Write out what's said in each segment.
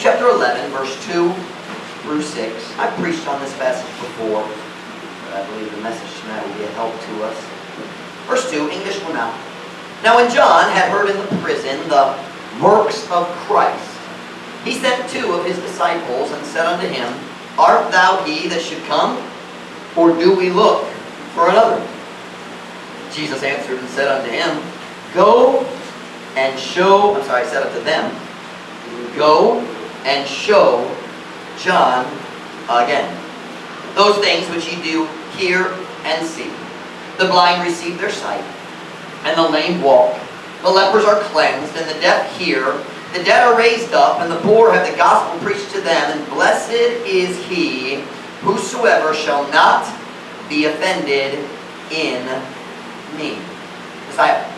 chapter 11, verse 2 through 6. I've preached on this passage before, but I believe the message tonight will be a help to us. Verse 2, English one now. Now when John had heard in the prison the works of Christ, he sent 2 of his disciples and said unto him, Art thou he that should come, or do we look for another? Jesus answered and said unto him, Go and show, said unto them, Go and show John again those things which ye do hear and see. The blind receive their sight, and the lame walk. The lepers are cleansed, and the deaf hear. The dead are raised up, and the poor have the gospel preached to them. And blessed is he whosoever shall not be offended in me. Messiah.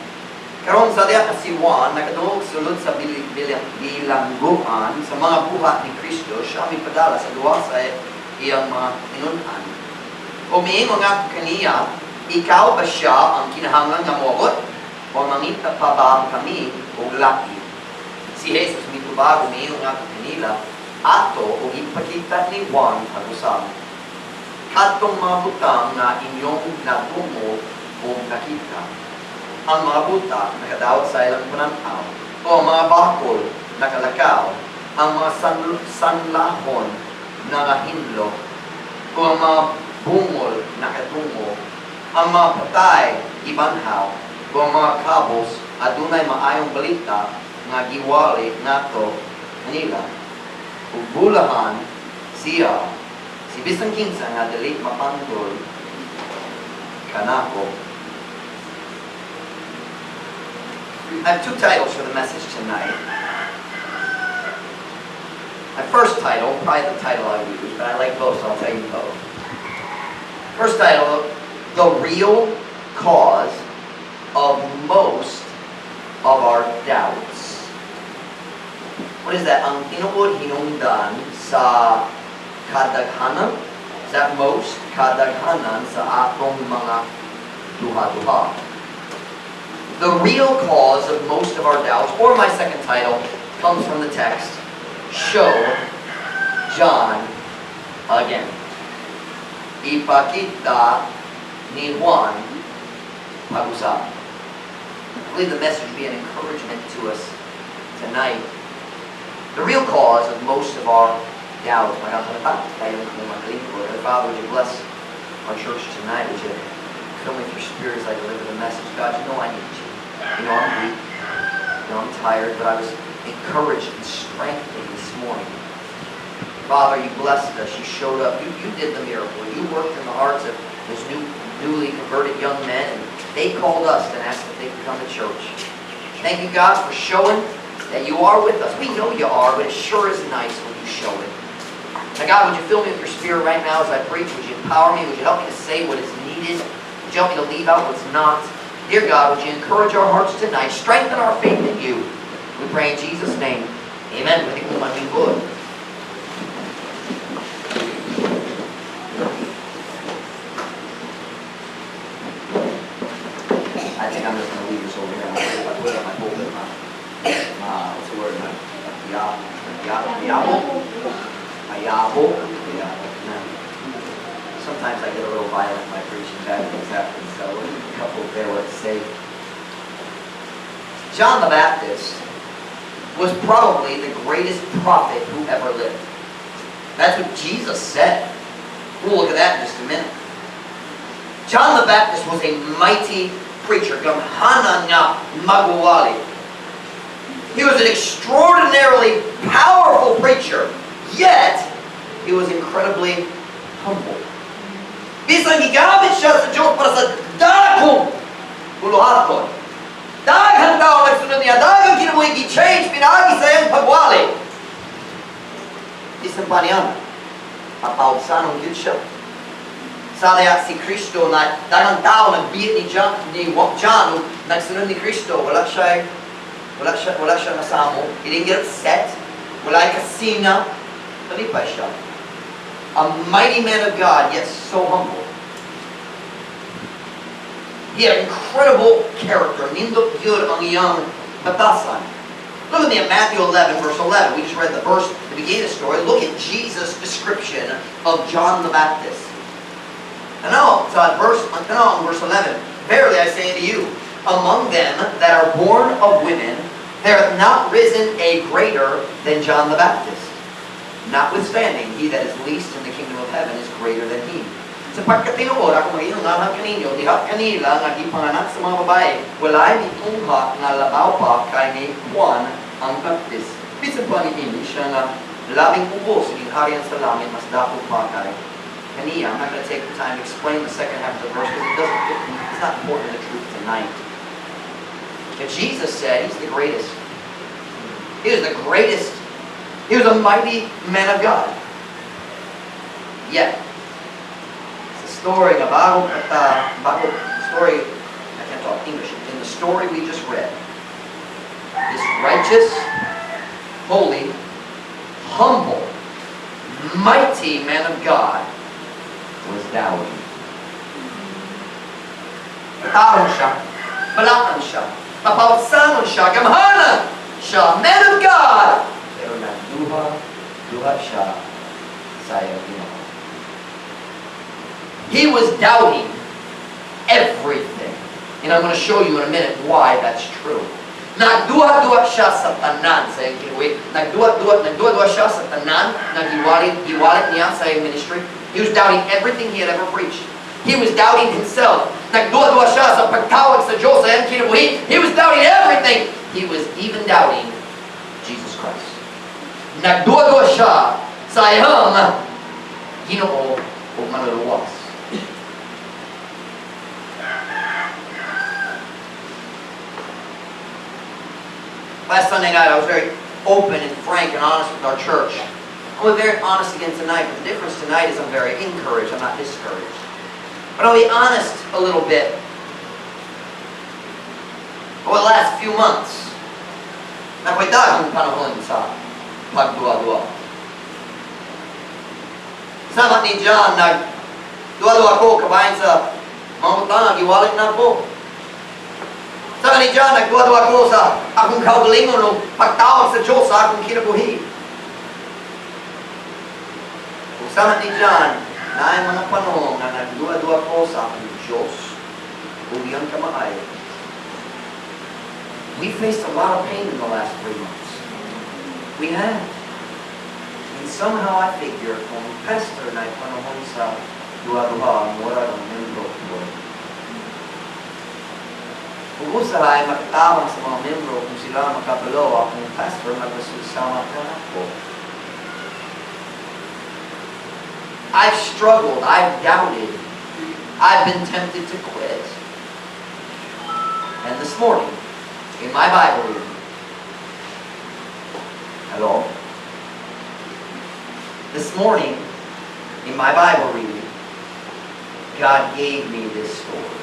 Karon sa diya si Juan, nakadungog sulod sa bilangguan sa mga buhat ni Kristo, siya may padala sa duwa sa iyang mga tinunan. Umiingon nga kaniya, ikaw ba siya ang kinahanglan nga moabot? O mangita pa ba kami o laki? Si Jesus mitubag, umiingon nga kanila, ato o ipakita ni Juan pag-usap. Katong mga butang na inyong natungo o nakita. Ang mga buta nakadawat sa ilang pananaw, o ang mga bakol nakalakaw, ang mga sanlahon nakahinlo, o ang mga bungol nakatungo, ang mga patay ibanhaw, o ang mga kabos adunay maayong balita nga giwali nato nila. Ug bulahan siya si bisang kinsa nga dili mapantol kanako. I have 2 titles for the message tonight. My first title, probably the title I use, but I like both, so I'll tell you both. First title, The Real Cause of Most of Our Doubts. What is that? Ang tinuod hinungdan sa kadaghanan? Is that most? Kadaghanan sa atong mga duha-duha. The real cause of most of our doubts, or my second title, comes from the text, Show John Again. Ipakita ni Juan pag-usap. I believe the message will be an encouragement to us tonight. The real cause of most of our doubts. Father, would you bless our church tonight? Would you fill me with your spirit as I deliver the message? God, you know I need you. You know I'm weak. You know I'm tired, but I was encouraged and strengthened this morning. Father, you blessed us. You showed up. You did the miracle. You worked in the hearts of those newly converted young men, and they called us and asked if they could come to church. Thank you, God, for showing that you are with us. We know you are, but it sure is nice when you show it. Now, God, would you fill me with your spirit right now as I preach? Would you empower me? Would you help me to say what is needed? Would you help me to leave out what's not? Dear God, would you encourage our hearts tonight? Strengthen our faith in you. We pray in Jesus' name. Amen. I think I'm just going to leave this over here. I'll put it on my pulpit. What's the word? Ayabo. Sometimes I get a little violent by preaching bad things happen, so a couple there what to say. John the Baptist was probably the greatest prophet who ever lived. That's what Jesus said. We'll look at that in just a minute. John the Baptist was a mighty preacher. Gamhana na maguwali. He was an extraordinarily powerful preacher, yet he was incredibly humble. Bisan gigamit siya sa Diyos para sa dakong puluhaton. Daghang tao nagsunod niya, daghang kinabuhi gi-change, pinagi sa iyang pagwali. Isang paniyan, mapausanong yun siya. Salaya si Kristo na daghang tao nagbiit ni John, nagsunod ni Kristo, wala siya nasamo. He didn't get upset. Wala kasina. Talipay siya. A mighty man of God, yet so humble. He had incredible character. Nindot yun ang iyang batasan. Look at me at Matthew 11, verse 11. We just read the verse at the beginning of the story. Look at Jesus' description of John the Baptist. Verse 11. Verily I say unto you, among them that are born of women, there hath not risen a greater than John the Baptist. Notwithstanding, he that is least in the kingdom of heaven is greater than he. Sapagkat tinuod ako mag-inungahan kaninyo, dihat kanila nga gipanganak sa mga babae, walay mitungha nga labaw pa kay ni Juan ang Baptist. Bisan pa ni ini siya nga labing ubo sa gingharian sa langit, mas dako pa kay kaniya. I'm not going to take the time to explain the second half of the verse because it's not important to the truth tonight. But Jesus said he's the greatest. He was the greatest. He was a mighty man of God. Yet, story, story, I can't talk English, in the story we just read, this righteous, holy, humble, mighty man of God was doubting. Katawan siya, balakan siya, mapawagsanon siya, gamhanan siya, man of God, pero nagduha siya sa iyong Ginoo. He was doubting everything. And I'm going to show you in a minute why that's true. Nagduha-duha siya sa tanan sa iyong kinabuhi. Nagduha-duha siya sa tanan. Naghiwalit niya sa iyong ministry. He was doubting everything he had ever preached. He was doubting himself. Nagduha-duha siya sa pagtawag sa Diyos sa iyong kinabuhi. He was doubting everything. He was even doubting Jesus Christ. Nagduha-duha siya sa iyong Ginoo o manluluwas. Last Sunday night, I was very open and frank and honest with our church. I'll be very honest again tonight, but the difference tonight is I'm very encouraged. I'm not discouraged. But I'll be honest a little bit. Over the last few months, nako'y daghang panahon sa pagduwa-duwa. Sama ni John, nagduwa-duwa ko kabayan sa mga utang, iwalit na po. Sabi ni John, nagduwa-duwa ko sa akong kaugalingon o pagtawag sa Diyos sa akong kinabuhi. Kung sama ni John, na ay mga panahon na nagduwa-duwa ko sa akong Diyos, ugiyang kamay. We faced a lot of pain in the last 3 months. We have. And somehow I figure, kung pastor na ay panahon sa duwa-duwa, mura ng membro ko. Kung usahay, makitawang sa mga membro kung sila makapalo, akong pastor, magmasusama ka na po. I've struggled, I've doubted, I've been tempted to quit. And this morning, in my Bible reading, hello? This morning, in my Bible reading, God gave me this story.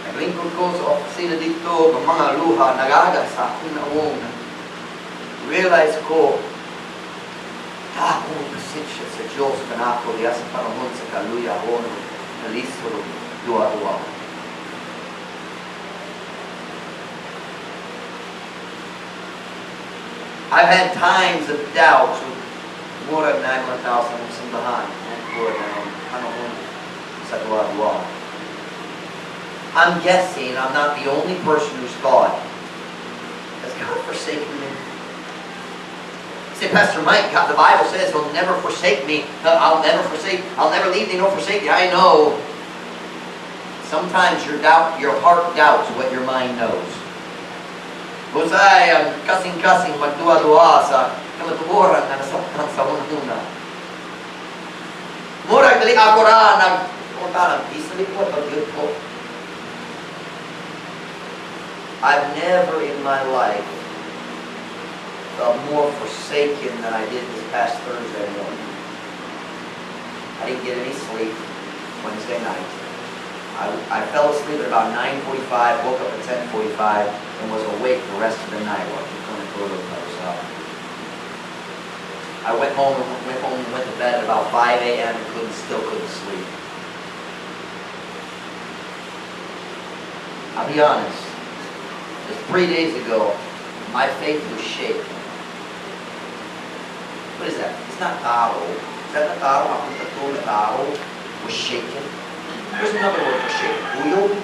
Naglingkod ko sa opisina dito, ng mga luha, nagaga sa aking naong. Realize ko, akong pasensya sa Diyos kanako diya sa panahon sa kaluyahon, naliso, duwa-duwa. I've had times of doubt with murag na mga tao sa mga simbahan. Panahon sa duwa-duwa. I'm guessing I'm not the only person who's thought, has God forsaken me? Say, Pastor Mike, God, the Bible says He'll never forsake me. I'll never leave thee nor forsake thee. I know. Sometimes your heart doubts what your mind knows. Busay, ang kasing-kasing magduwa-duwa sa kamatuburan na nasaktan sa una. Murag dali ako ra nagpunta, isali ko, pag-yun ko. I've never in my life felt more forsaken than I did this past Thursday morning. I didn't get any sleep Wednesday night. I fell asleep at about 9:45, woke up at 10:45, and was awake the rest of the night while I couldn't go to myself. I went home and went to bed at about 5 a.m. and still couldn't sleep. I'll be honest. Just 3 days ago, my faith was shaken. What is that? It's not taro. Is that the taro? The taro was shaken. There's another word for shaken. Uyog.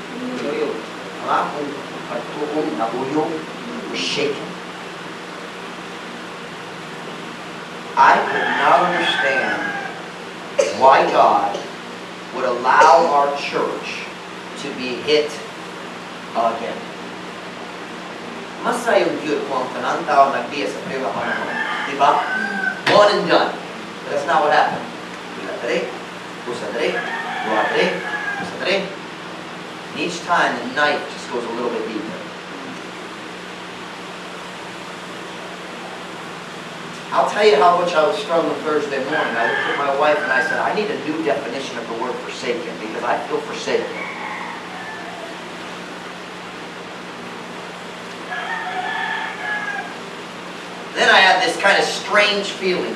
Ang akong pagtuon na uyog was shaken. I could not understand why God would allow our church to be hit again. Masaya yung Diyos kung ang tanang tao nagbiya sa priwa panahon. Diba? One and done. But that's not what happened. Pusa dere, pusa dere. And each time the knife just goes a little bit deeper. I'll tell you how much I was struggling Thursday morning. I looked at my wife and I said, I need a new definition of the word forsaken because I feel forsaken. Then I had this kind of strange feeling.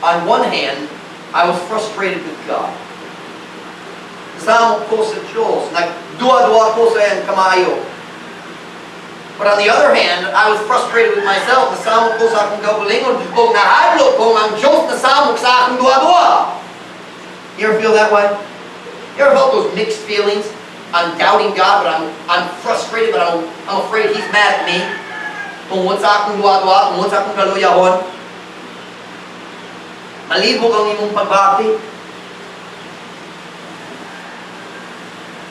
On one hand, I was frustrated with God. Kasama ko sa Diyos, nagdua-dua ko sa iyang kamayo. But on the other hand, I was frustrated with myself. Nasamok ko sa akong kaugalingon. Kung nahadlok ko ang Diyos nasamok sa akong dua-dua. You ever feel that way? You ever felt those mixed feelings? I'm doubting God, but I'm frustrated, but I'm afraid He's mad at me. Tungkol sa akong dua-dua, tungkol sa akong kaluyahon. Malibog ang imong pagbati.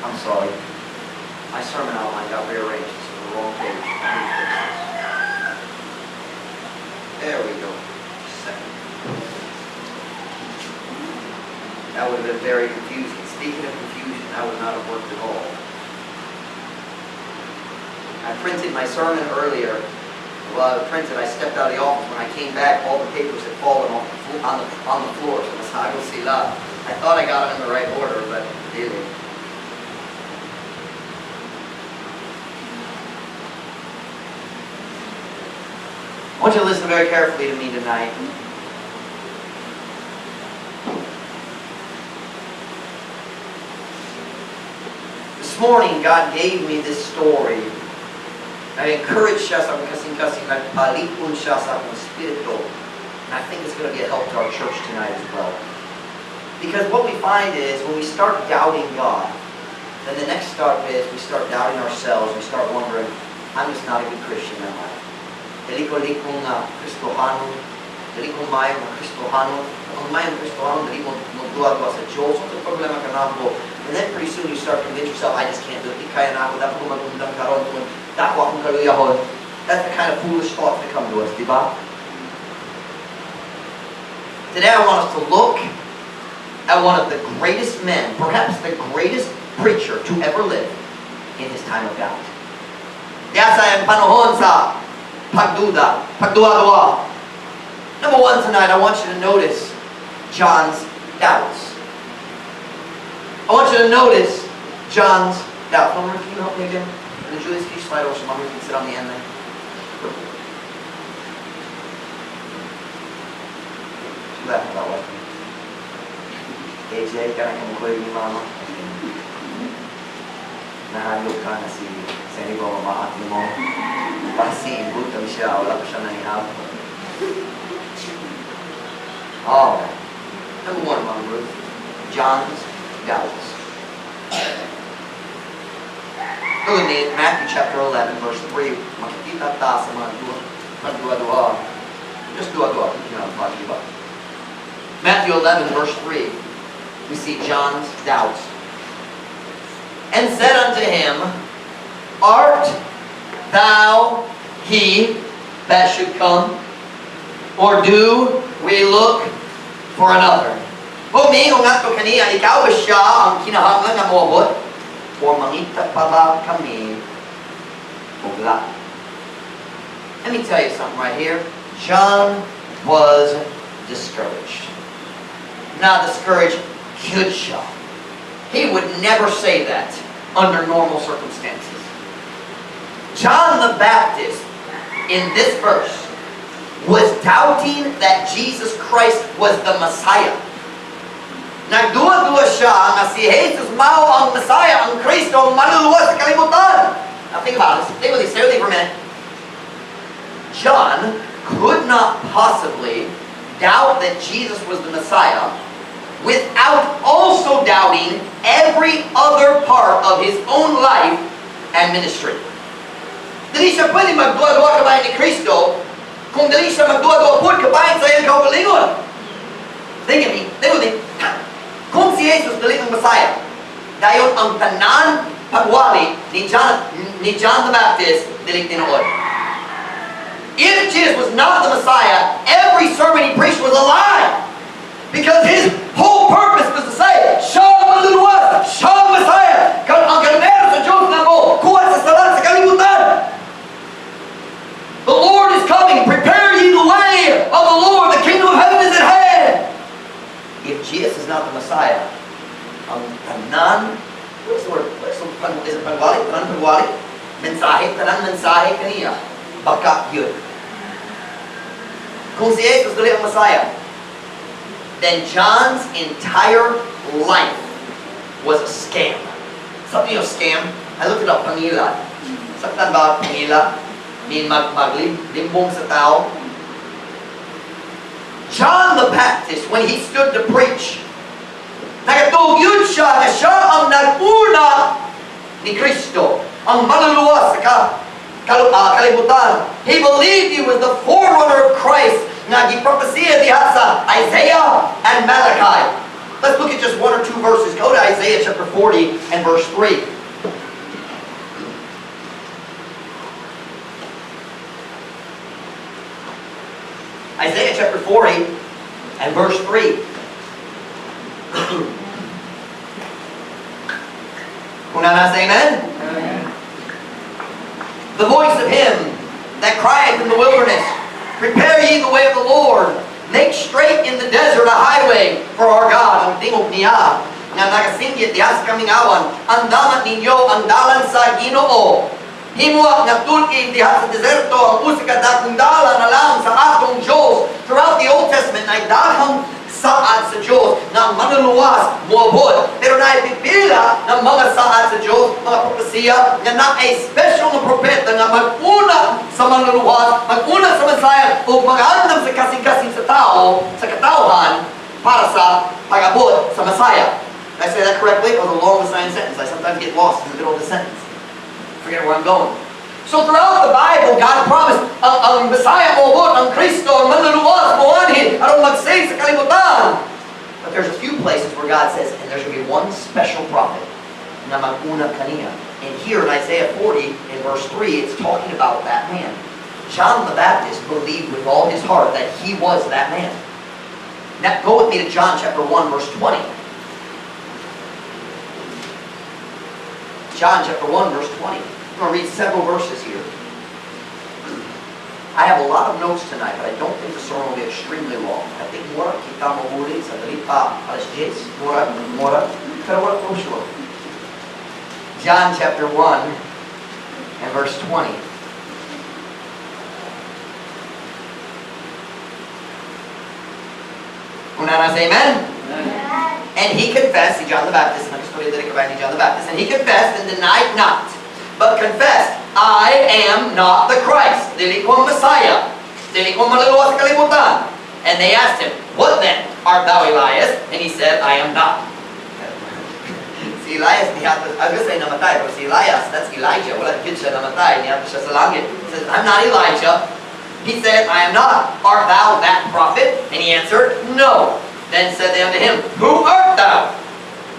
I'm sorry. My sermon outline got rearranged. It's on the wrong page. There we go. Just a second. That would have been very confusing. Speaking of confusion, that would not have worked at all. I printed my sermon earlier. Well, I printed, I stepped out of the office. When I came back, all the papers had fallen off on the floor. So nasago sila. I thought I got them in the right order, but really. I want you to listen very carefully to me tonight. This morning, God gave me this story. I encourage siya sa akong kasing-kasing, nagpalipon siya sa akong spirito. And I think it's going to be a help to our church tonight as well. Because what we find is, when we start doubting God, then the next step is we start doubting ourselves. We start wondering, I'm just not a good Christian, am I? Dili ko Kristohano, dili ko mayong Kristohano. Kung mayong Kristohano, dili mo magduwa-duwa sa Diyos. What's the problema ka na po? And then pretty soon you start to convince yourself, I just can't do it. Di kaya na ako, dapat ko magundang karon. Dako akong kaluyahon. That's the kind of foolish thoughts that come to us, di ba? Today I want us to look at one of the greatest men, perhaps the greatest preacher to ever live in his time of doubt. Kaya sa panahon sa pagduda, pagduwa-duwa. Number one tonight, I want you to notice John's doubts. I want you to notice John's doubts. Mama, can you help me again? And then Julius, can you slide over so Mama can sit on the end there? She's laughing about what? AJ, ka na kumukulit ni Mama. Nahalog ka na si Sandy ko mamaati mo. Pasiin, butam siya. Wala pa siya nanihap. Alright. Number one, Mama Ruth. John's doubts. Look at me, Matthew chapter 11, verse 3. Makikita ta sa mga dua-dua. Just dua-dua. You know what I'm talking about. Matthew 11, verse 3. We see John's doubts. And said unto him, Art thou he that should come? Or do we look for another? Humingon ato kaniya, ikaw ba siya ang kinahanglan nga moabot? O mangita pa ba kami bugla? Let me tell you something right here. John was discouraged. Not discouraged, could siya. He would never say that under normal circumstances. John the Baptist, in this verse, was doubting that Jesus Christ was the Messiah. Nagdua-dua siya nga si Jesus mao ang Messiah, ang Kristo, ang manluluwas sa kalibutan. Now think about this. Think with me. Stay with me for a minute. John could not possibly doubt that Jesus was the Messiah without also doubting every other part of his own life and ministry. Dili siya pwede magdua-dua kabayan ni Kristo kung dili siya magdua-dua po kabayan sa iyang kaugalingon. Think with me. Kung si Jesus dili ang Messiah, dayon ang tanan pagwali ni John the Baptist dili tinuod. If Jesus was not the Messiah, every sermon he preached was a lie. Because his whole purpose was to say, siya ang manluluwas, siya ang Messiah. Ang kalmero sa Diyos na mo, kuha sa salat sa kalibutan. The Lord is coming. Prepare ye the way of the Lord. The kingdom of heaven is at hand. If Jesus is not the Messiah, ang tanan, what is the word? Is it pagwali? Tanan pagwali? Tanan mensahe kaniya. Baka yun. Kung si Jesus dili ang Messiah, then John's entire life was a scam. Something of scam. I looked it up, pangila. Saktan ba pangila? Mean maglimbong sa tao. John the Baptist, when he stood to preach, nagatugyod siya na siya ang nag-una ni Kristo, ang manluluwas sa kalibutan. He believed he was the forerunner of Christ na gipropesiya diha sa Isaiah and Malachi. Let's look at just one or two verses. Go to Isaiah chapter 40 and verse 3. Isaiah chapter 40 and verse 3. Kuna na say amen? Amen. The voice of him that crieth in the wilderness, prepare ye the way of the Lord, make straight in the desert a highway for our God. Ang tingog niya nga nagasinggit diha sa kaming awan, andaman ninyo ang dalan sa Ginoo. Himuak nga tulki diha sa deserto ang usa ka dakong dalan alang sa atong Diyos. Throughout the Old Testament ay daghang saad sa Diyos na manluluwas moabot. Pero naipipila ng mga saad sa Diyos, mga propesiya, na na-ay special na propeta na mag-una sa manluluwas, mag-una sa Messiah, o mag-andam sa kasing-kasing sa tao, sa katauhan, para sa pag-abot sa Messiah. Did I say that correctly? It was a long assigned sentence. I sometimes get lost in the middle of the sentence. Forget where I'm going. So throughout the Bible, God promised ang Messiah moabot, ang Kristo, ang manluluwas, moanhin, anong mag-save sa kalibutan. But there's a few places where God says, and there's going to be one special prophet na mag-una kaniya. And here in Isaiah 40, in verse 3, it's talking about that man. John the Baptist believed with all his heart that he was that man. Now go with me to John chapter 1, verse 20. John chapter 1, verse 20. I'm going to read several verses here. I have a lot of notes tonight, but I don't think the sermon will be extremely long. I think mura kita mahuli sa dalita alas 10. Mura. Pero wala ko sure. John chapter 1 and verse 20. Una na say amen? And he confessed, si John the Baptist, nag-istorya din ni John the Baptist, and he confessed and denied not, but confessed, I am not the Christ. Dili ko ang Messiah. Dili ko maluluwas sa kalibutan. And they asked him, what then? Art thou Elias? And he said, I am not. Si Elias, I was going to say namatay, pero si Elias, that's Elijah. Wala kid siya namatay, niya siya sa langit. He says, I'm not Elijah. He said, I am not. Art thou that prophet? And he answered, no. Then said they unto him, who art thou?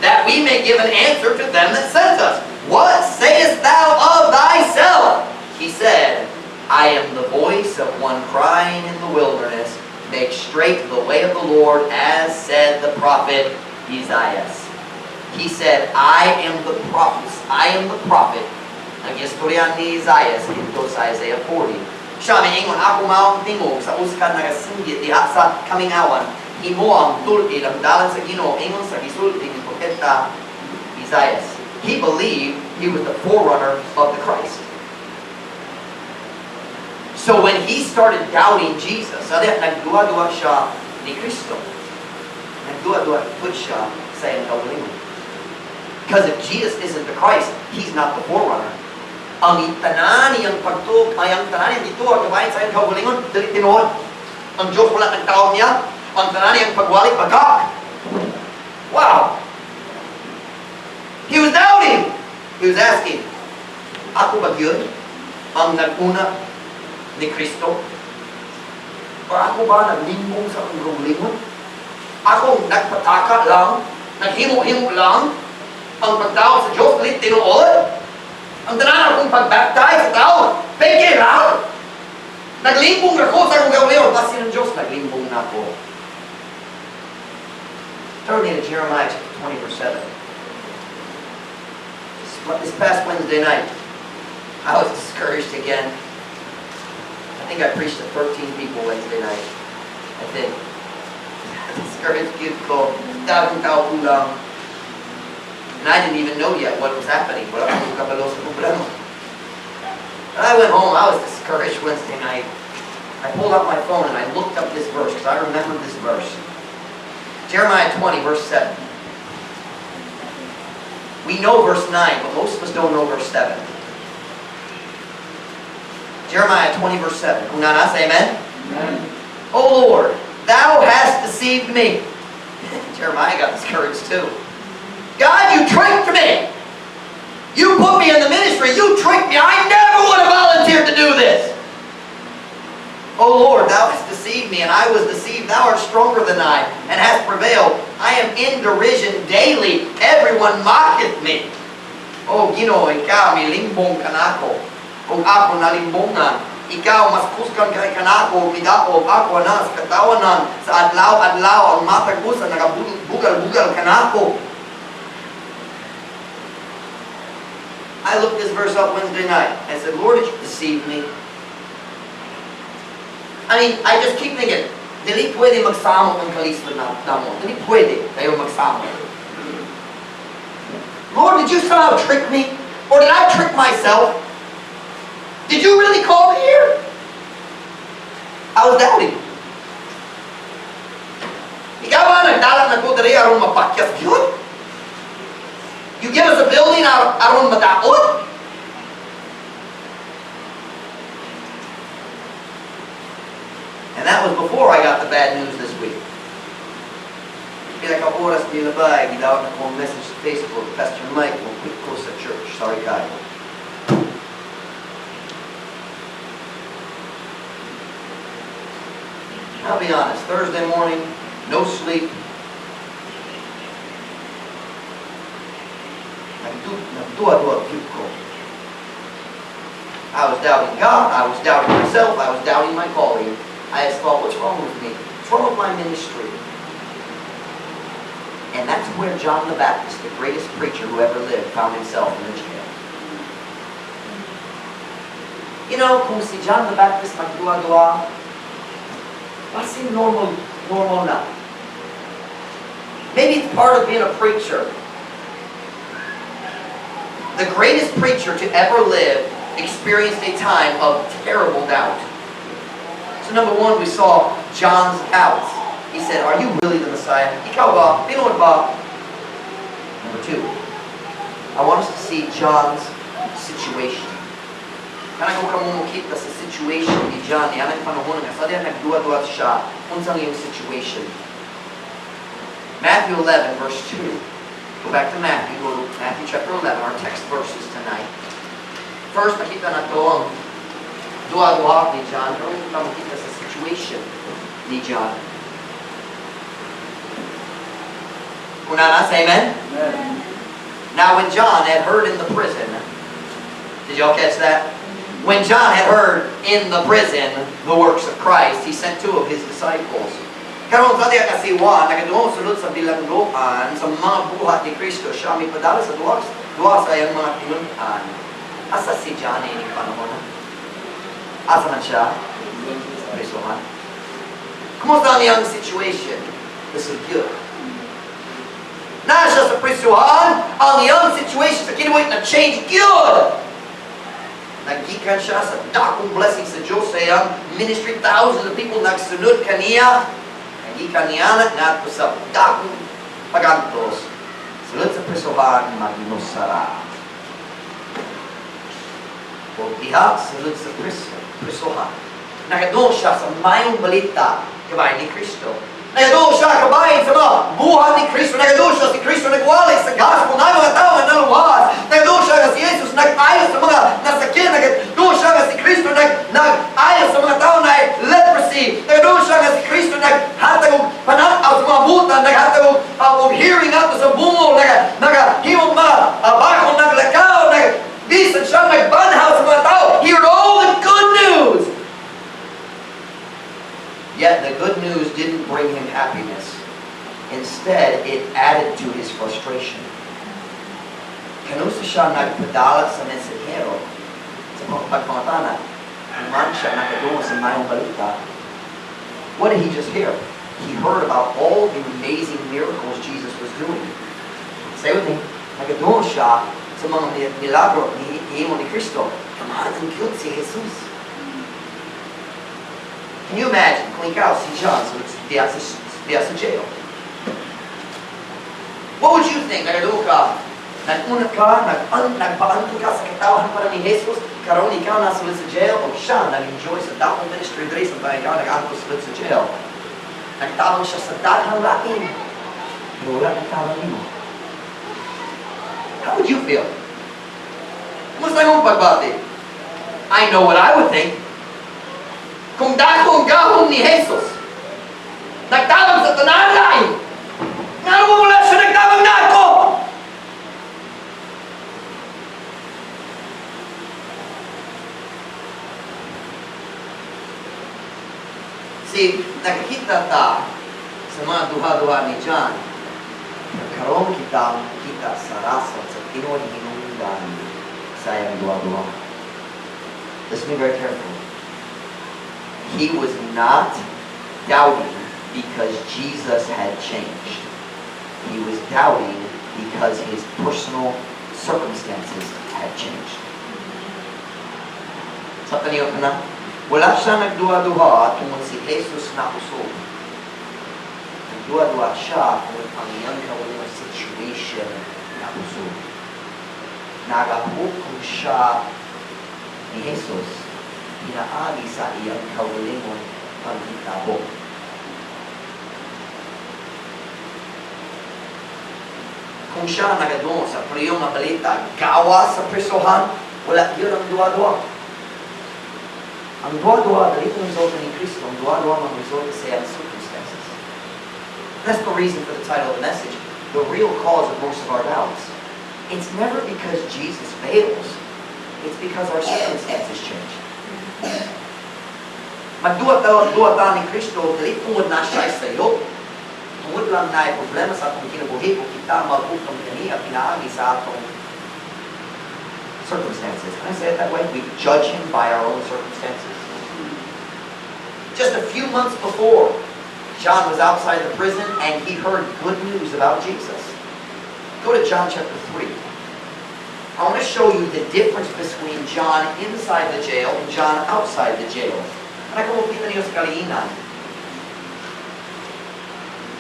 That we may give an answer to them that sent us. What sayest thou of thyself? He said, I am the voice of one crying in the wilderness, make straight the way of the Lord, as said the prophet Isaiah. He said, I am the prophet. I am the prophet. Nag-istorya ni Isaiah dito sa Isaiah 40. Siya may ingon, ako maong tingog sa uskan nagasinggit diha sa kaming awan. Imo ang tulkid ang dalan sa Ginoo ingon sa gisulti ni propeta Isaiah. He believed he was the forerunner of the Christ. So when he started doubting Jesus, nagduwa-duwa siya ni Kristo. Nagduwa-duwa siya saying kaugalingon. Because if Jesus isn't the Christ, He's not the forerunner. Ang tanan niyang pagtuo, ay ang tanan niyang dituwa, kabayan sa iyong kaugalingon, dali tinuod. Ang Diyos wala nagtawag niya, ang tanan niyang pagwalik, bagak. Wow! He was doubting. He was asking, ako ba yun ang naguna ni Kristo? O ako ba naglimbong sa kaugalingon? Ako nagpataka lang, naghimo-himo lang, ang pagtawag sa Diyos, dali tinuod. Ang tanan akong pagbaptize sa tao, peke lang. Naglimbong na ko sa akong kaugalingon. Kasi ng Diyos, naglimbong na ko. Turn me to Jeremiah 20 verse 7. This past Wednesday night, I was discouraged again. I think I preached to 13 people Wednesday night. I think. Discouraged ko. Dagang tao lang. And I didn't even know yet what was happening. Wala akong kabalo sa problema. When I went home, I was discouraged Wednesday night. I pulled up my phone and I looked up this verse because I remembered this verse. Jeremiah 20, verse 7. We know verse 9, but most of us don't know verse 7. Jeremiah 20, verse 7. Unana, say amen? Amen. O Lord, Thou hast deceived me. Jeremiah got discouraged too. God, You tricked me. You put me in the ministry. You tricked me. I never would have volunteered to do this. O Lord, Thou hast deceived me, and I was deceived. Thou art stronger than I, and hast prevailed. I am in derision daily. Everyone mocketh me. O Ginoo, Ikaw milimbong kanako. Kung ako nalimbongan, Ikaw mas kuskan kay kanako, midaog ako na sa katawanan, sa adlaw-adlaw ang matag ko sa nagabugal-bugal kanako. I looked this verse up Wednesday night and said, Lord, did You deceive me? I mean, I just keep thinking, dili pwede magsama ng kalisod na mo. Dili pwede kayo magsama. Lord, did You somehow trick me? Or did I trick myself? Did You really call me here? I was doubting. Ikaw ba nagdalat na ko dali aron mapakyas yun? You give us a building aron madaot? And that was before I got the bad news this week. Kaya ka-oras nila ba, gidawat na kong message sa Facebook, Pastor Mike, will quit ko sa church. Sorry, Kyle. I'll be honest, Thursday morning, no sleep. Nagduwa-duwa ko. I was doubting God, I was doubting myself, I was doubting my calling. I just thought, what's wrong with me? What's wrong with my ministry? And that's where John the Baptist, the greatest preacher who ever lived, found himself in the jail. You know, kung si John the Baptist nagduwa-duwa, kasi normal na. Maybe it's part of being a preacher. The greatest preacher to ever live experienced a time of terrible doubt. So number one, we saw John's doubts. He said, are you really the Messiah? Ikaw ba? Pinood ba? Number two, I want us to see John's situation. Kanang kung kamumukita sa situation ni John, yan ang panahon nga, sa diyan nagduwa-duwa siya, unsang yung situation. Matthew 11, verse 2. Go back to Matthew. Go to Matthew chapter 11, our text verses tonight. First, nakita na ito ang duwa-duwa ni John. Pero kita makita sa situation ni John. Una na, say amen? Amen? Now when John had heard in the prison, did y'all catch that? When John had heard in the prison the works of Christ, he sent two of his disciples. Karon sa diya kasi nagaduong sulod sa bilangguan sa mga buhat ni Kristo, siya may padala sa duwa sa iyang mga tinuntan. Asa si John ini panahon? Asa man siya? Kristohan. Kumusta ang iyang situation? This is good. Na siya sa Kristohan, ang iyang situation sa kinabuhi na change good. Naggikan siya sa dakong blessing sa Diyos sa iyang ministry. Thousands of people nagsunod kaniya. Naggikan niya na sa dakong pagantos. Sunod sa prisuhan, magnosara. O diha, sunod sa prisuhan. Nakadoon siya sa mayong balita kabayan ni Kristo. Nagadoon siya kabayan sa mga buhat ni Kristo. Nagadoon siya si Kristo nagwalay sa gospel na mga tao na naluwas. Nagadoon siya nga si Jesus nag-ayos sa mga nasakit. Nagadoon siya nga si Kristo nag-ayos sa mga tao na leprosy. Nagadoon siya nga si Kristo naghatag og pananaw sa mga buta. Naghatag og hearing ato sa bungol. Nagahimong mga bakong naglakaw. Bisan siya nagbanhaw sa mga tao. He heard all the good news. Yet the good news didn't bring him happiness. Instead, it added to his frustration. Kanusa siya nagpadala sa mensahero sa pagpangatanan. Naman siya nakadoon sa mayong balita. What did he just hear? He heard about all the amazing miracles Jesus was doing. Say with me, nakadoon siya sa mga milagro ni Kristo. Kamahan ang cute si Jesus. Can you imagine kung ikaw si John diya sa jail? What would you think? Nagadoon ka, nag-unat ka, nagpaanto ka sa katawan para ni Jesus, karoon ikaw nasulit sa jail, o siya nag-enjoy sa dakong ministry dre sa ikaw nag-anto sulit sa jail. Nagtawang siya sa daghang lain. Pero wala nagtawang mo. How would you feel? Kumusta yung pagbati? I know what I would think. Kung dakong gahong ni Jesus, nagtawag sa tananay, nga mo wala siya nagtawag na ako. See, nakikita ta sa mga duha-duha ni John, nagkaroon kita sa rasal sa Pinoy hinungdan sa iyang duha-duha. Let's be very careful. He was not doubting because Jesus had changed. He was doubting because his personal circumstances had changed. Sa kaniyo na, wala siya nagduha-duha tungkol si Jesus na usog. Nagduha-duha siya tungkol ang iyang kawalang situation na usog. Nagahukong siya ni Jesus. Inaagi sa iyang kawalingon pagkitabo. Kung siya nagadoon sa priyong na balita, gawa sa prisuhan, wala yun ang duwa-duwa. Ang duwa-duwa, dali kong resulta ni Kristo, ang duwa-duwa ang resulta sa iyang circumstances. That's the reason for the title of the message, the real cause of most of our doubts. It's never because Jesus fails, it's because our circumstances change. Magduwa-duwa ni Kristo, dali tungod na siya sa iyo. Tungod lang na problema sa atong kinabuhi kung kita mag-upang kaniya, pinaagi sa atong circumstances. Can I say it that way? We judge him by our own circumstances. Just a few months before, John was outside the prison and he heard good news about Jesus. Go to John chapter 3. I want to show you the difference between John inside the jail and John outside the jail. And I can repeat the sa kaliinan.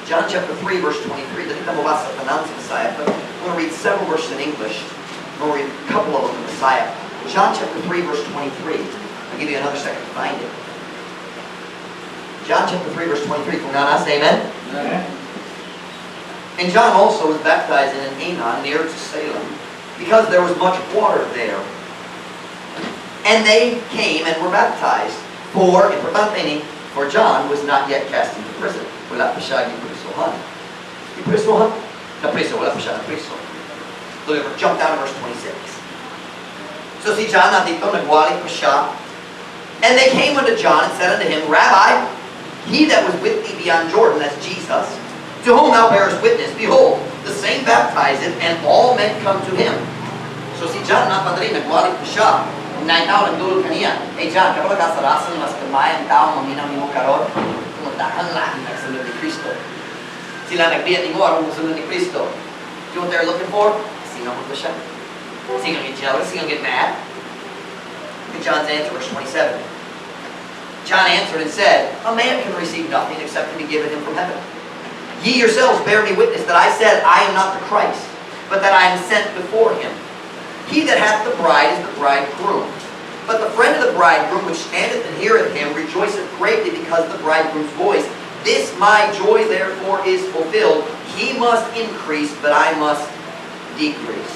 John chapter 3, verse 23. Dali ka mabasa tanan sa Messiah, but I'm going to read several verses in English. I'm going to read a couple of them in Messiah. John chapter 3, verse 23. I'll give you another second to find it. John chapter 3, verse 23. Kung na say amen? Amen. And John also was baptized in Aenon near to Salem, because there was much water there. And they came and were baptized. For John was not yet cast into prison. Wala pa siya giprisuhan. Giprisuhan? Napriso. Wala pa siya napriso. So we jump down to verse 26. So si John nandito, nagwali pa siya. And they came unto John and said unto him, Rabbi, he that was with thee beyond Jordan, that's Jesus, to whom thou bearest witness, behold, the same baptizeth, and all men come to him. So si John napadali, nagwali pa siya. Naitaw, nagdulog kaniya. Hey John, kapag kasarasan, mas kamay ang tao, maminaw ni mo karon, tumutahan lang, nagsunod ni Kristo. Sila nagbiyat ni mo, arong sunod ni Kristo. You know what they're looking for? Sino mo ba siya? Is he going to get jealous? Is he going to get mad? Look at John's answer, verse 27. John answered and said, a man can receive nothing except to be given him from heaven. Ye yourselves bear me witness that I said, I am not the Christ. but that I am sent before him. He that hath the bride is the bridegroom. But the friend of the bridegroom, which standeth and heareth him, rejoiceth greatly because of the bridegroom's voice. This my joy therefore is fulfilled. He must increase, but I must decrease.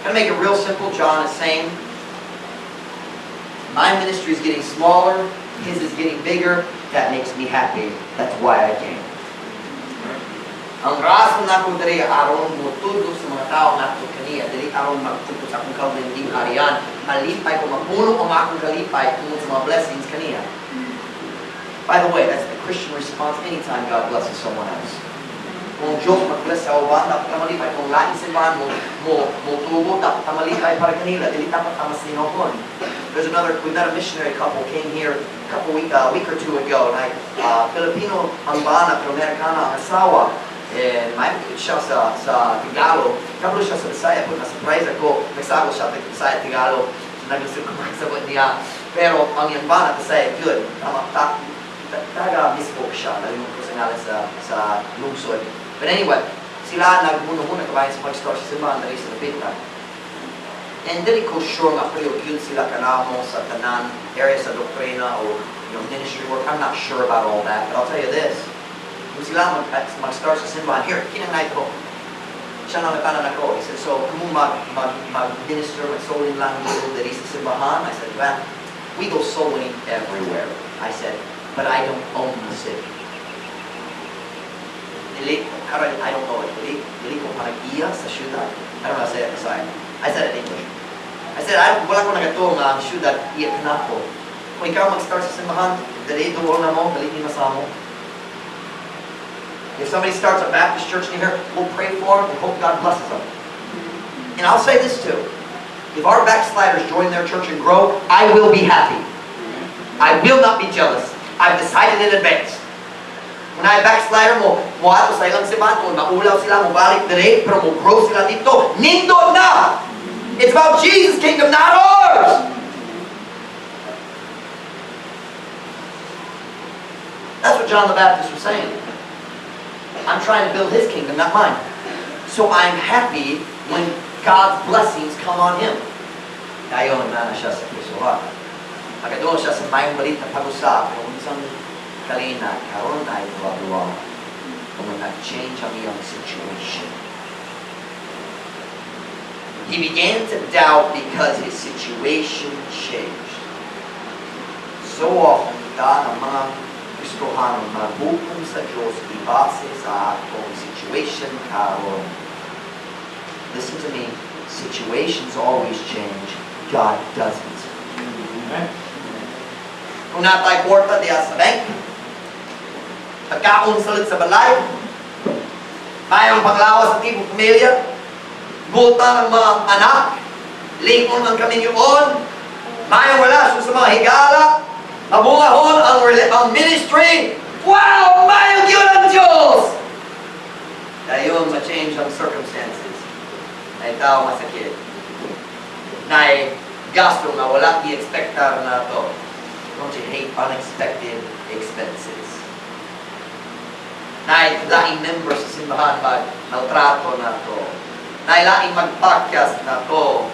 I'm going to make it real simple. John is saying, my ministry is getting smaller, his is getting bigger. That makes me happy. That's why I came. Ang rason na ko diri aron mutudlo sa mga tao nato kaniya diri aron magtuto sa akong kaugalingon harian, malipay ko mapuno ang akong kalipay tungod sa mga blessings kaniya. By the way, that's the Christian response anytime God blesses someone else. Kung Diyos mag-bless sa uban, dapat ka malipay. Kung laing simbahan mo tubo, dapat ka malipay para kanila. Dili dapat ka masinokon. We've met a missionary couple came here a week or two ago. Filipino ang bana, pero Amerikana ang asawa. May siya sa Tagalog. Kabalo siya sa Bisaya. Kung na-surprise ako, nagsago siya sa Bisaya, Tagalog. Nag-gusto ko magsabot niya. Pero ang yung bana, Bisaya, good. Taga-mispoke siya. Nalimot ko sa ngalan sa lungsod. But anyway, sila nagmuno-muna kabayan sa pag-store sa simbahan na rin sa Lapitan. And dili ko sure nga yun sila kanamo sa tanan area sa doktrina o ministry work. I'm not sure about all that. But I'll tell you this. Kung sila mag-start sa simbahan, here, kinangay ko. Siya nang natanan ako. He said, so, kung mag-minister, mag-souling lang dito dali sa simbahan? I said, well, we go souling everywhere. I said, but I don't own the city. I don't know it. Dili ko panagiya sa syudad. I don't know how to say it beside. I said it in English. I said, wala ko nagatong ang syudad, iyak na ako. Kung ikaw mag-start sa simbahan, dali doon na mo, dali na mo. If somebody starts a Baptist church in here, we'll pray for them and hope God blesses them. And I'll say this too. If our backsliders join their church and grow, I will be happy. I will not be jealous. I've decided in advance. Kung na backslider mo ato sa ilang simbahan, kung maulaw sila, mabalik dali, pero grow sila dito, nindot na! It's about Jesus' kingdom, not ours! That's what John the Baptist was saying. I'm trying to build his kingdom, not mine. So I'm happy when God's blessings come on him. Dayon na siya sa Kristohan. Pagkatoon siya sa mayong balit na pag-usap, kung isang kalina, karoon na ito kung nag-change ang iyong situation. He began to doubt because his situation changed. So often, kita ng mga Kristohanon magbukong sa Diyos ibase sa atong situation karon. Listen to me, situations always change, God doesn't. Kung natay kwarta diya sa bank, pagkaon salit sa balay, mayroong panglawas sa tibong pamilya, buta ng mga anak, lingon ng kami yun, mayroong relasyon sa mga higala, mabungahon ang ministry, wow! Mayroong yun ang Diyos! Dayon ma-change ang circumstances. Na itaw masakit. Na gasto na wala i-expectar na to. Don't you hate unexpected expenses? Na laing members sa simbahan maltrato na to. Na laing mag-podcast na to.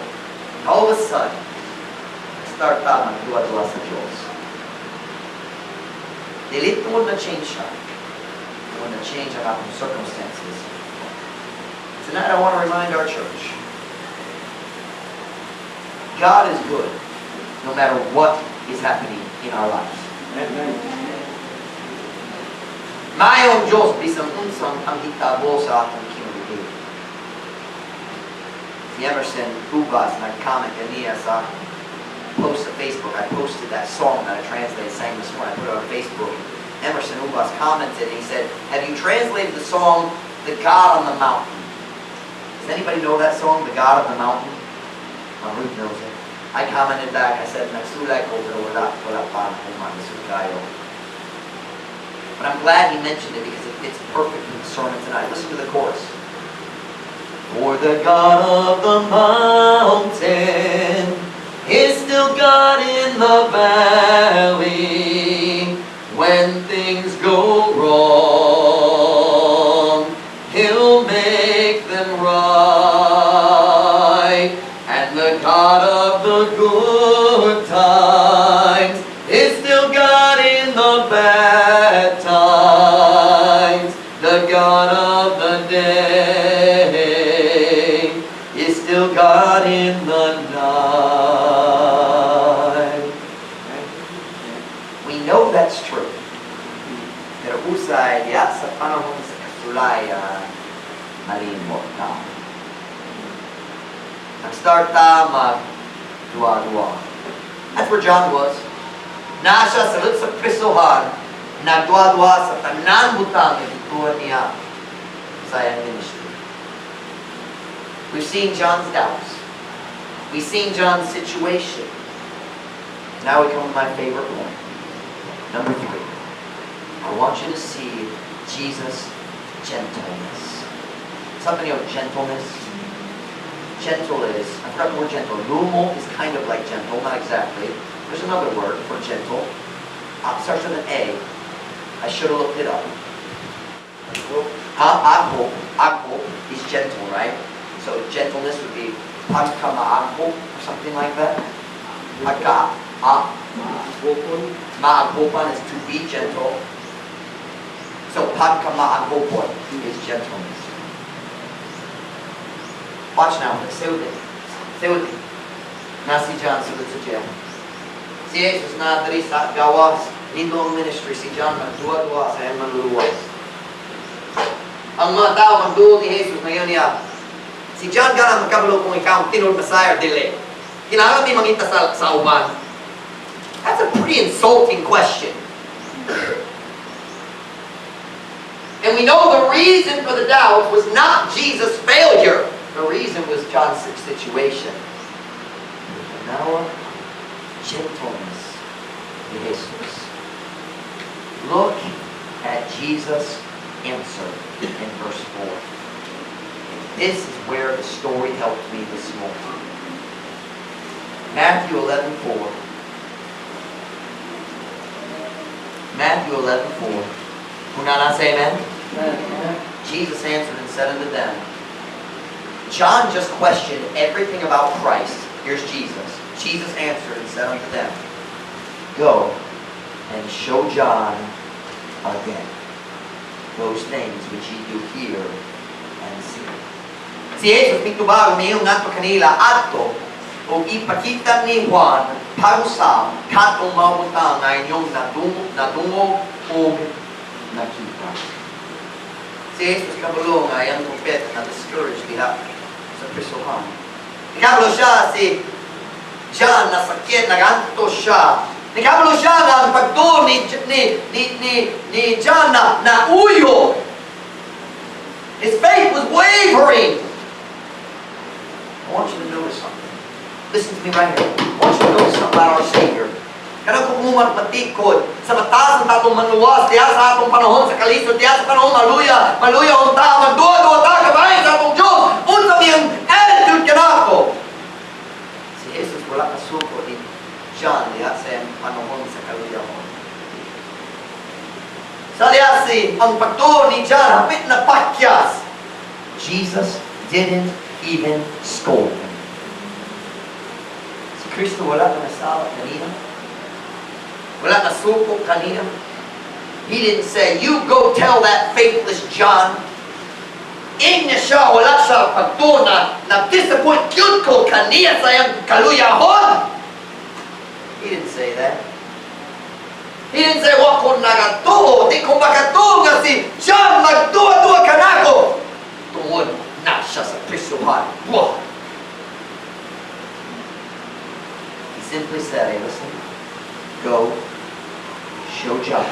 All of a sudden, start ta magduwa-duwa sa Diyos. Delete mo na change siya. Mo na change ang ating circumstances. Tonight I want to remind our church, God is good no matter what is happening in our lives. Amen. Mayong Diyos bisang unsang ang hitabo sa atong kinabuhi. Si Emerson Ubas nag-comment niya sa post sa Facebook. I posted that song that I translated, sang this morning. I put it on Facebook. Emerson Ubas commented and he said, have you translated the song, The God on the Mountain? Does anybody know that song, The God on the Mountain? Ruth knows it. I commented back, I said, nagsulay ko, pero wala pa kung magsukayo. But I'm glad he mentioned it because it fits perfect with the sermon tonight. Listen to the chorus. For the God of the mountain is still God in the valley. When things go wrong, He'll make them right. of the good times is still God in the bad times. The God of the day is still God in the night. We know that's true. Pero usay diya sa panahon sa kasulaya malimot na. Nag-start ta mag-dua-dua. That's where John was. Naa siya sa prisuhan, nagdua-dua sa tanan butang ituan niya sa iyang ministry. We've seen John's doubts. We've seen John's situation. Now we come to my favorite point. Number 3. I want you to see Jesus' gentleness. Something of gentleness. Gentle is, I forgot the word gentle. Lumo is kind of like gentle, not exactly. There's another word for gentle. It starts with an A. I should have looked it up. Agbo is gentle, right? So gentleness would be pagkamaagbo or something like that. Maagbopan is to be gentle. So pagkamaagbopon is gentleness. Watch now. Stay with me. Stay with me. Na si John sulod sa jail. Si Jesus na diri sa gawas, lindong ministry. Si John magduwa-duwa sa iyang manluluwas. Ang mga tao magduwa ni Jesus na yun niya. Si John ganang magkabalo kung ikaw ang tinod Messiah dili. Kinahanglan di mangita sa uban. That's a pretty insulting question. And we know the reason for the doubt was not Jesus' failure. The reason was John's situation. Now, gentleness to Jesus. Look at Jesus' answer in verse 4. This is where the story helped me this morning. Matthew 11:4. Matthew 11:4. Who not say amen? Amen? Jesus answered and said unto them, John just questioned everything about Christ. Here's Jesus. Jesus answered and said unto them, Go and show John again those things which ye do hear and see. Si Jesus mitubag niyo ngadto kanila adto o ipakita ni Juan parusa katong mabutang nga inyong nadungog o nakita. Si Jesus kabalo nga iyang propet na discouraged diha sa prisuhan. Ikabalo siya si John na sakit, naganto siya. Ikabalo siya na ang pagtuon ni John na uyo. His faith was wavering. I want you to notice something. Listen to me right here. I want you to notice something about our Savior. Kanang kung matikod sa mataas ng tatong manluwas, diya sa atong panahon sa kalisod, diya sa panahon maluya ang tao, magduwa-duwa ta, kabahin sa atong Diyos, unsa niyang attitude kanako. Si Jesus wala kasuko ni John diya sa panahon sa kaluyahon. Sa diya si ang pagtuon ni John, hapit na pakyas. Jesus didn't even scold him. Si Kristo wala na nasawa kanina. Wala nasupok kanina. He didn't say, you go tell that faithless John. Inya siya, wala siya pagtuon na disappoint yun ko kaniya sa iyang kaluyahon. He didn't say that. He didn't say, wak ko nagatuho, di ko magatuho nga si John magduwa-duwa kanako. Tungod na siya sa prisuhan. Wah! He simply said, hey, listen, go show John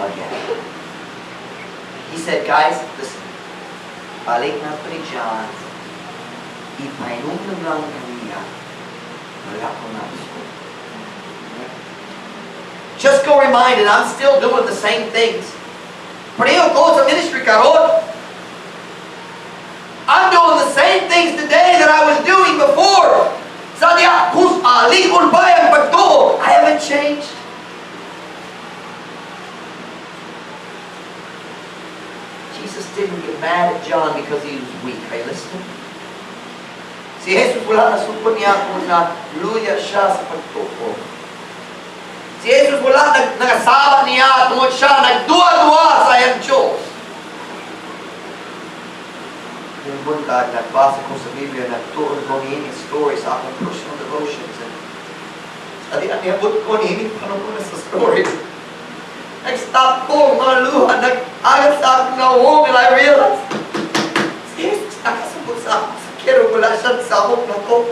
again. He said, guys, listen, balik na pa ni John, ipainom lang kaniya, wala ko na gusto. Just go reminded, I'm still doing the same things. Pareho ko sa ministry karon. I'm doing the same things today that I was doing before. Sadya, likod ba ang pagtuo? I haven't changed. Jesus didn't get mad at John because he was weak. Are you listening? Si Jesus wala na supon niya kung na luya siya sa pagtuko. Si Jesus wala nagasaba niya tungod siya nagduwa-duwa sa iyang Diyos. Yung buntag, nagbasa ko sa Biblia, nagtuon ko ni story sa akong personal devotions. At niabot ko ni paano ko na sa story. Nag-stop ko, mga luha, nag-agat sa akong nawong, and I realized, si Jesus nakasabot sa akong sakiro, wala siyang sabot na to.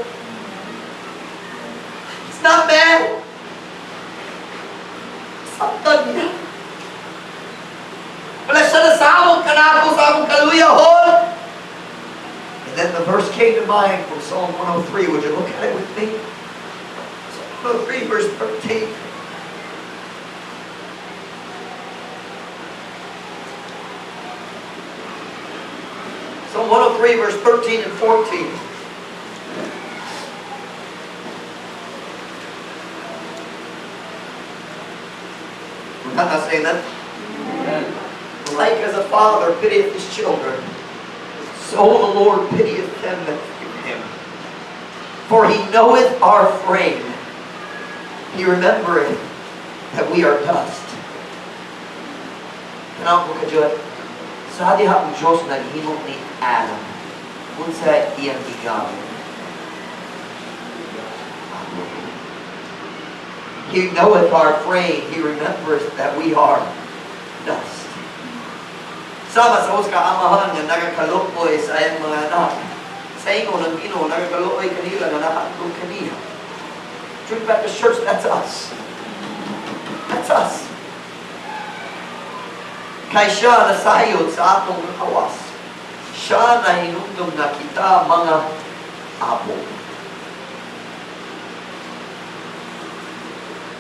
It's not bad. Saktan niya. Wala siya nasabot ka na ako sa akong kaluyahon. And then the verse came to mind from Psalm 103. Would you look at it with me? Psalm 103, verse 13. Psalm 103, verse 13 and 14. We're not saying that. Amen. Like as a father pitieth his children, so the Lord pitieth them that fear him. For he knoweth our frame. He remembereth that we are dust. Kanaw mo ka dyan, sa diha ang Diyos naghimok ni Adam, kung sa iyang igawin. He knoweth our frame. He remembereth that we are dust. Sama sa us kaamahan nga nagakaluoy sa iyang mga anak. Sa ingon ng Ginoo nagakaluoy kanila nga nahatod kanila. Truth Baptist Church, that's us. That's us. Kay siya nasayod sa atong kawas. Siya na hinumdum na kita mga apo.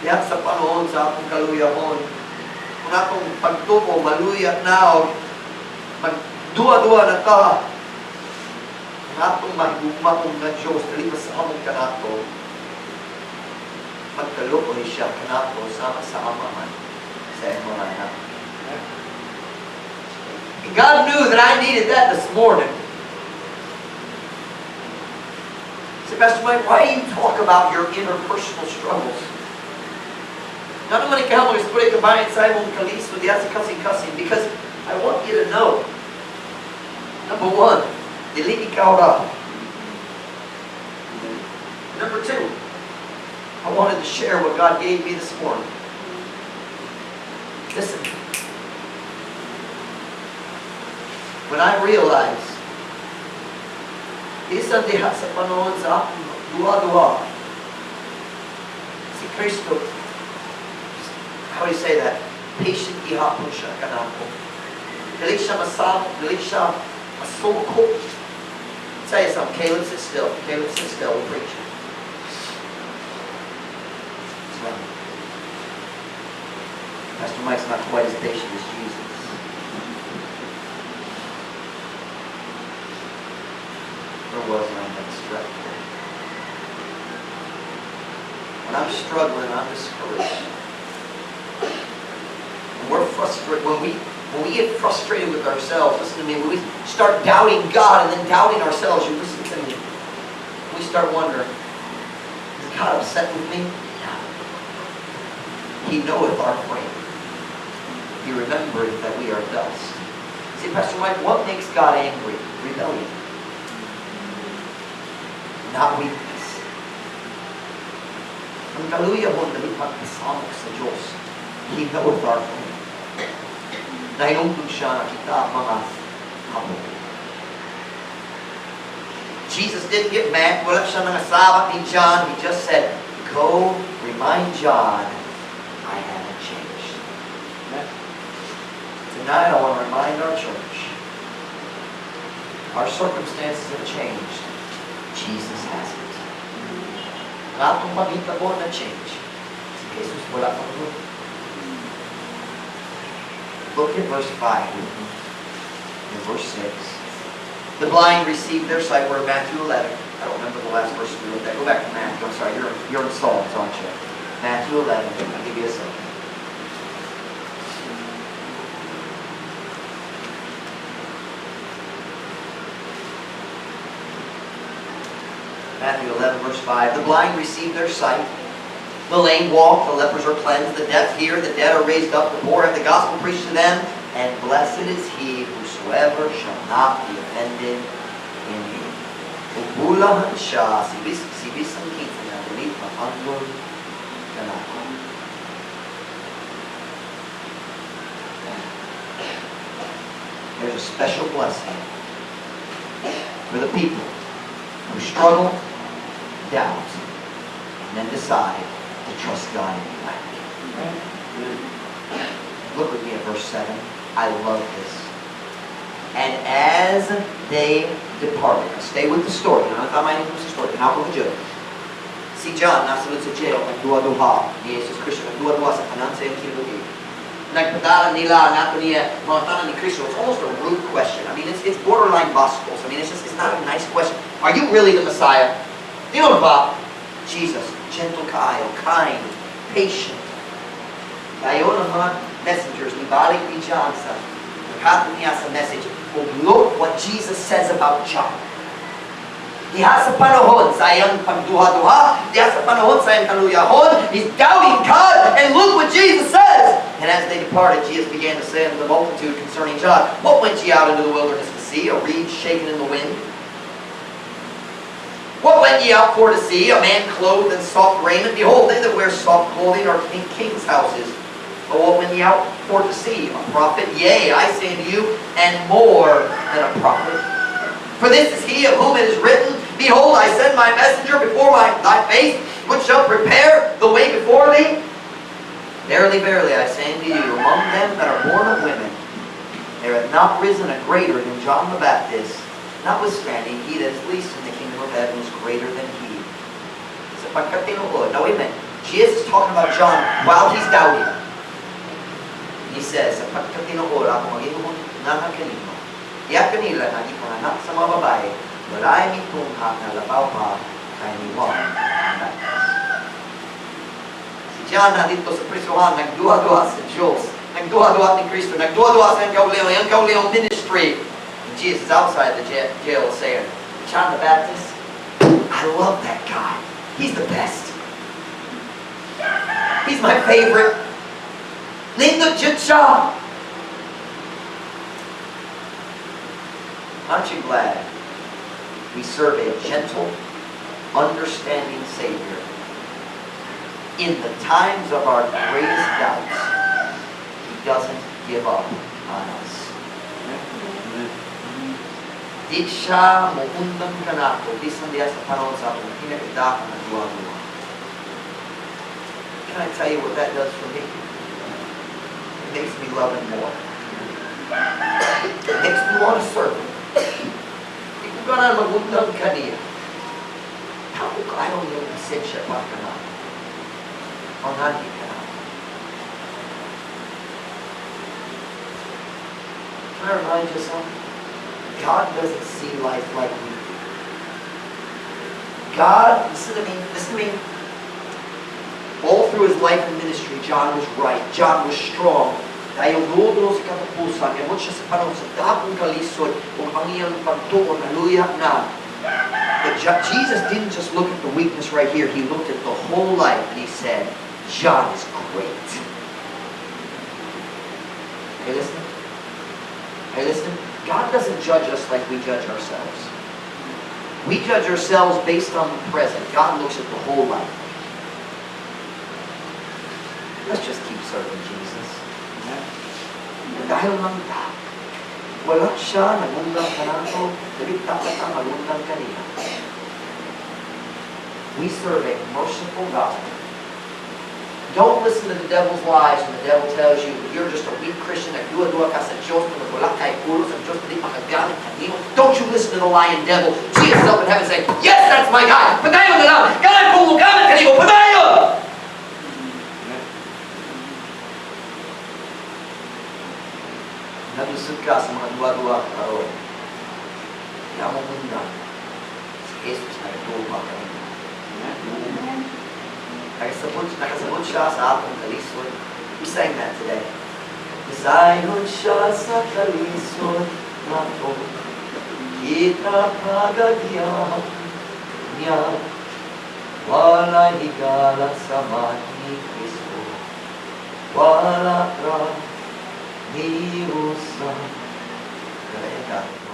Kaya sa panahon sa atong kaluyahon, kung atong pagtuko, maluyat na o magduwa-duwa na ta, ang atong mahigugma kong na Diyos, kalipas sa among kanato, magkaluoy siya kanato sama sa amahan sa iyong mga anak. And God knew that I needed that this morning. So Pastor Mike, why do you talk about your interpersonal struggles? Not naman ikaw mag-spray ka bayan sa imong kaliso, diya sa kasing-kasing, because I want you to know, number one, dili ikaw ra. Number two, I wanted to share what God gave me this morning. Listen. When I realized, isa diha sa panahon sa akong duwa-duwa, si Kristo, how do you say that? Patient ihapon siya kanako. Dili siya masamok, dili siya masuko. Tell you something, Caleb, sit still. Caleb, sit still, we're preaching. That's right. Pastor Mike's not quite as patient as Jesus. Or was I that stressful? When I'm struggling, I'm discouraged. We're frustrated when we get frustrated with ourselves. Listen to me. When we start doubting God and then doubting ourselves, you listen to me. We start wondering, is God upset with me? No. He knoweth our frame. He remembereth that we are dust. See, Pastor Mike, what makes God angry? Rebellion, not weakness. Ang kaluyahon na ipagkasamok sa Diyos, He knoweth our frame. Nahinungtong siya kita mga apo. Jesus didn't get mad. Wala siya nangasabak ni John. He just said, go remind John, I haven't changed. Tonight I want to remind our church, our circumstances have changed. Jesus hasn't. Ang atong maghitabo na change. Si Jesus wala pang doon. Look at verse 5 with me. And verse 6. The blind received their sight. We're in Matthew 11. I don't remember the last verse we looked at. Go back to Matthew. I'm sorry, you're in Psalms, aren't you? Matthew 11. I'll give you a second. Matthew 11, verse 5. The blind receive their sight. The lame walk, the lepers are cleansed, the deaf hear, the dead are raised up, the poor have the gospel preached to them, and blessed is he whosoever shall not be offended in him. Ugulahan siya, si bisang kita na ulit mapanggol ka na. There's a special blessing for the people who struggle, doubt, and then decide to trust God anyway. Look with me at verse 7. I love this. And as they departed, now stay with the story. Now, tamayin ko sa story. Tinapos ko dyan. Si John, nasa sa jail, nagduwa-duha ni Jesus Cristo. Nagduwa-duha sa kanan sa iyong kinuloy. Nagpadala nila nato niya mga tanan ni Cristo. It's almost a rude question. I mean, it's borderline gospels. I mean, it's not a nice question. Are you really the Messiah? You know ba? Jesus, gentle kaayo, kind, patient. Tayo ng mga messengers, nibalik ni John sa naghatod niya sa message. Look what Jesus says about John. Diha sa panahon sa iyang pagduha-duha, diha sa panahon sa iyang kaluyahon, he's doubting God, and look what Jesus says. And as they departed, Jesus began to say unto the multitude concerning John, what went ye out into the wilderness to see? A reed shaken in the wind? What went ye out for to see? A man clothed in soft raiment? Behold, they that wear soft clothing are in kings' houses. But what went ye out for to see? A prophet? Yea, I say unto you, and more than a prophet. For this is he of whom it is written, behold, I send my messenger before thy face, which shall prepare the way before thee. Verily, verily, I say unto you, among them that are born of women, there hath not risen a greater than John the Baptist. Notwithstanding, he that is least in the kingdom of heaven is greater than he. Sapagkat tinuod. Now wait a minute. Jesus is talking about John while he's doubting. He says, sapagkat tinuod, ako mag-inuhon nga kanino. Iyak kanila na ipanganak sa mga babae, wala ay mitungha na labaw pa kay ni Juan ang Baptist. Si John na dito sa prisuhan, nagduha-duha sa Diyos. Nagduha-duha ni Kristo. Nagduha-duha sa yung kauliang ministry. Jesus outside the jail saying, John the Baptist, I love that guy. He's the best. He's my favorite. Nindot jud siya. Aren't you glad we serve a gentle, understanding Savior? In the times of our greatest doubts, He doesn't give up on us. Di siya muundang kanako, bisan diya sa panahon sa akong pinakidakang na duwa-duwa. Can I tell you what that does for me? It makes me love Him more. It makes me want to serve Him. Di ko ka na magundang kaniya. Ako kayo yung esensya pa ka na. Panghandi ka na. Can I remind you something? God doesn't see life like we do. God, listen to me. All through his life and ministry, John was right. John was strong. Dahil dulo sa katapusan, yamot siya sa panahon sa dakong kalisod, kung ang iyang pagtuon, hallelujah na. But Jesus didn't just look at the weakness right here. He looked at the whole life and he said, John is great. Are you listening? Are you listening? God doesn't judge us like we judge ourselves. We judge ourselves based on the present. God looks at the whole life. Let's just keep serving Jesus. Dahil lang ta, wala siya nagundang kanako, nabigtapat ang magundang kanina. We serve a merciful God. Don't listen to the devil's lies when the devil tells you you're just a weak Christian, nagduwa-duwa ka sa Diyos, wala kay pulos, ang Diyos hindi makagamit kanino. Don't you listen to the lying devil. Jesus up in heaven saying, yes, that's my guy. Padayon na lang. God, kung mugamit kanino, padayon! Nabusog ka sa mga duwa-duwa karoon. Kaya mo muna. Si Jesus na nagduwa kanino. Nakasabot siya sa atong kalisod. We sang that today. Nasayon siya sa kalisod nato. Kita pagagyan. niya, wala'y higala sa bahay ni Kristo, wala ka hiusan. Kaya ka.